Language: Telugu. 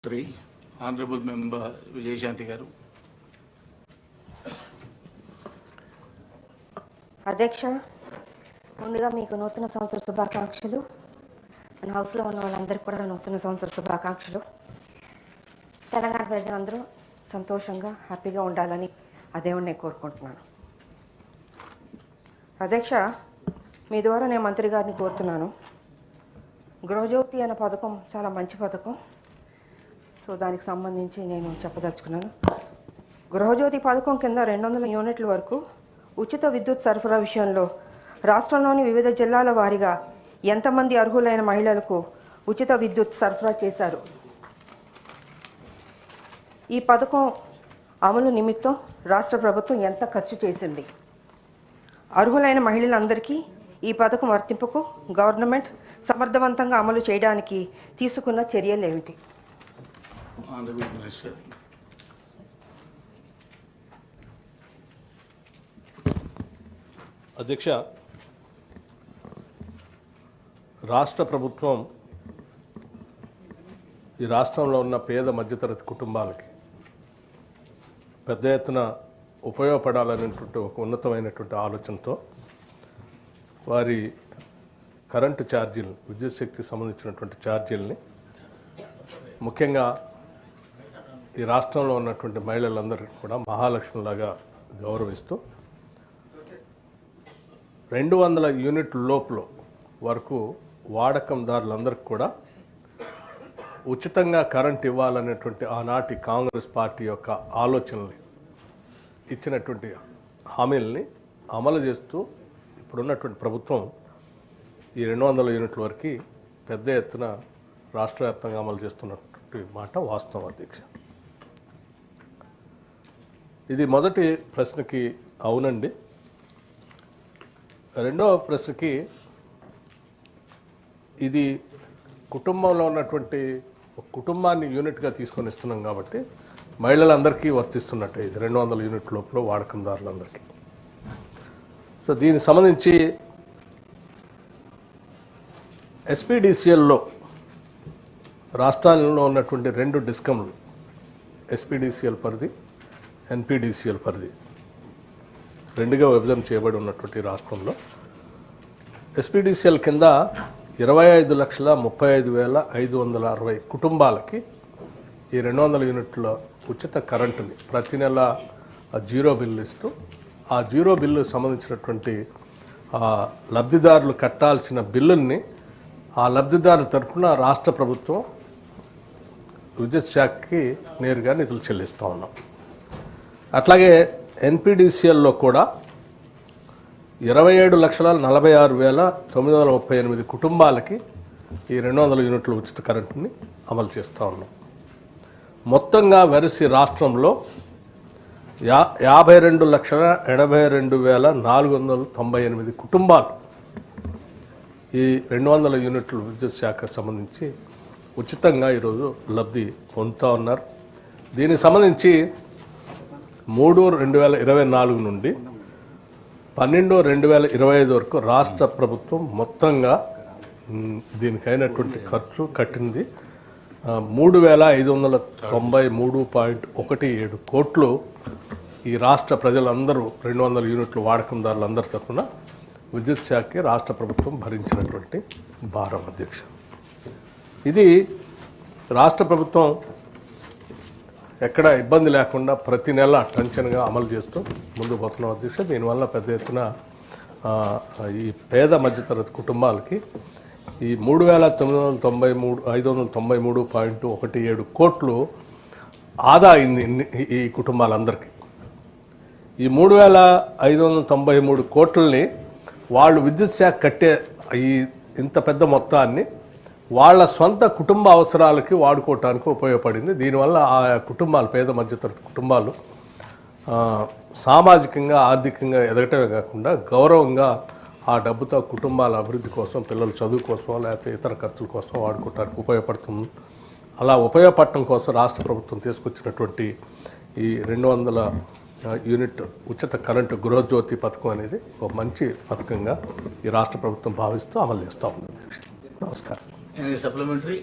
Three, Honorable Member Vijayashanti Garu. అధ్యక్ష, ముందుగా మీకు నూతన సంవత్సర శుభాకాంక్షలు. మన హౌస్లో ఉన్న వాళ్ళందరికీ కూడా నూతన సంవత్సర శుభాకాంక్షలు. తెలంగాణ ప్రజలందరూ సంతోషంగా హ్యాపీగా ఉండాలని ఆ దేవుడిని నేను కోరుకుంటున్నాను. అధ్యక్ష, మీ ద్వారా నేను మంత్రి గారిని కోరుతున్నాను. గృహజ్యోతి అనే పథకం చాలా మంచి పథకం. సో దానికి సంబంధించి నేను చెప్పదలుచుకున్నాను. గృహజ్యోతి పథకం కింద 200 యూనిట్ల వరకు ఉచిత విద్యుత్ సరఫరా విషయంలో రాష్ట్రంలోని వివిధ జిల్లాల వారీగా ఎంతమంది అర్హులైన మహిళలకు ఉచిత విద్యుత్ సరఫరా చేశారు? ఈ పథకం అమలు నిమిత్తం రాష్ట్ర ప్రభుత్వం ఎంత ఖర్చు చేసింది? అర్హులైన మహిళలందరికీ ఈ పథకం వర్తింపుకు గవర్నమెంట్ సమర్థవంతంగా అమలు చేయడానికి తీసుకున్న చర్యలు ఏమిటి? అధ్యక్ష, రాష్ట్ర ప్రభుత్వం ఈ రాష్ట్రంలో ఉన్న పేద మధ్యతరగతి కుటుంబాలకి పెద్ద ఎత్తున ఉపయోగపడాలనేటువంటి ఒక ఉన్నతమైనటువంటి ఆలోచనతో వారి కరెంటు ఛార్జీలు, విద్యుత్ శక్తికి సంబంధించినటువంటి ఛార్జీలని ముఖ్యంగా ఈ రాష్ట్రంలో ఉన్నటువంటి మహిళలందరికీ కూడా మహాలక్ష్మిలాగా గౌరవిస్తూ 200 యూనిట్ల లోపల వరకు వాడకందారులందరికీ కూడా ఉచితంగా కరెంట్ ఇవ్వాలనేటువంటి ఆనాటి కాంగ్రెస్ పార్టీ యొక్క ఆలోచనల్ని ఇచ్చినటువంటి హామీలని అమలు చేస్తూ ఇప్పుడున్నటువంటి ప్రభుత్వం ఈ 200 యూనిట్ల వరకు పెద్ద ఎత్తున రాష్ట్ర వ్యాప్తంగా అమలు చేస్తున్నటువంటి మాట వాస్తవం అధ్యక్ష. ఇది మొదటి ప్రశ్నకి అవునండి. రెండవ ప్రశ్నకి ఇది కుటుంబంలో ఉన్నటువంటి కుటుంబాన్ని యూనిట్గా తీసుకొని ఇస్తున్నాం కాబట్టి మహిళలందరికీ వర్తిస్తున్నట్టే ఇది 200 యూనిట్ల లోపల వాడకందారులందరికీ. సో దీనికి సంబంధించి ఎస్పీడీసీఎల్లో రాష్ట్రాల్లో ఉన్నటువంటి 2 డిస్కంలు ఎస్పీడీసీఎల్ పరిధి, ఎన్పీడీసీఎల్ పరిధి 2గా విభజన చేయబడి ఉన్నటువంటి రాష్ట్రంలో ఎస్పీడీసీఎల్ కింద 25,35,560 కుటుంబాలకి ఈ 200 యూనిట్ల ఉచిత కరెంటుని ప్రతి నెల జీరో బిల్లు ఇస్తూ ఆ జీరో బిల్లు సంబంధించినటువంటి లబ్ధిదారులు కట్టాల్సిన బిల్లుల్ని ఆ లబ్ధిదారుల తరఫున రాష్ట్ర ప్రభుత్వం విద్యుత్ శాఖకి నేరుగా నిధులు చెల్లిస్తూ ఉన్నాం. అట్లాగే ఎన్పీడీసీఎల్లో కూడా 27,46,938 కుటుంబాలకి ఈ 200 యూనిట్ల ఉచిత కరెంటుని అమలు చేస్తూ ఉన్నాం. మొత్తంగా వెరసి రాష్ట్రంలో 52,82,498 కుటుంబాలు ఈ 200 యూనిట్ల విద్యుత్ శాఖకు సంబంధించి ఉచితంగా ఈరోజు లబ్ధి పొందుతూ ఉన్నారు. దీనికి సంబంధించి 3/2024 నుండి 12/2025 వరకు రాష్ట్ర ప్రభుత్వం మొత్తంగా దీనికైనటువంటి ఖర్చు కట్టింది 3,593.17 కోట్లు. ఈ రాష్ట్ర ప్రజలందరూ 200 యూనిట్ల వాడకందారులందరి తరఫున విద్యుత్ శాఖకి రాష్ట్ర ప్రభుత్వం భరించినటువంటి భారం అధ్యక్ష. ఇది రాష్ట్ర ప్రభుత్వం ఎక్కడ ఇబ్బంది లేకుండా ప్రతి నెల టెన్షన్గా అమలు చేస్తూ ముందుకు పోతున్నాం అధ్యక్ష. దీనివల్ల పెద్ద ఎత్తున ఈ పేద మధ్యతరగతి కుటుంబాలకి ఈ 3,593.17 కోట్లు ఆదా అయింది ఈ కుటుంబాలందరికీ. ఈ 3,593 కోట్లని వాళ్ళు విద్యుత్ శాఖ కట్టే ఈ ఇంత పెద్ద మొత్తాన్ని వాళ్ళ సొంత కుటుంబ అవసరాలకి వాడుకోవటానికి ఉపయోగపడింది. దీనివల్ల ఆ కుటుంబాలు, పేద మధ్యతరగతి కుటుంబాలు సామాజికంగా, ఆర్థికంగా ఎదగటమే కాకుండా గౌరవంగా ఆ డబ్బుతో కుటుంబాల అభివృద్ధి కోసం, పిల్లల చదువు కోసం, లేకపోతే ఇతర ఖర్చుల కోసం వాడుకోవటానికి ఉపయోగపడుతుంది. అలా ఉపయోగపడటం కోసం రాష్ట్ర ప్రభుత్వం తీసుకొచ్చినటువంటి ఈ 200 యూనిట్ ఉచిత కరెంటు గృహజ్యోతి పథకం అనేది ఒక మంచి పథకంగా ఈ రాష్ట్ర ప్రభుత్వం భావిస్తూ అమలు చేస్తూ ఉంది. నమస్కారం. Any supplementary?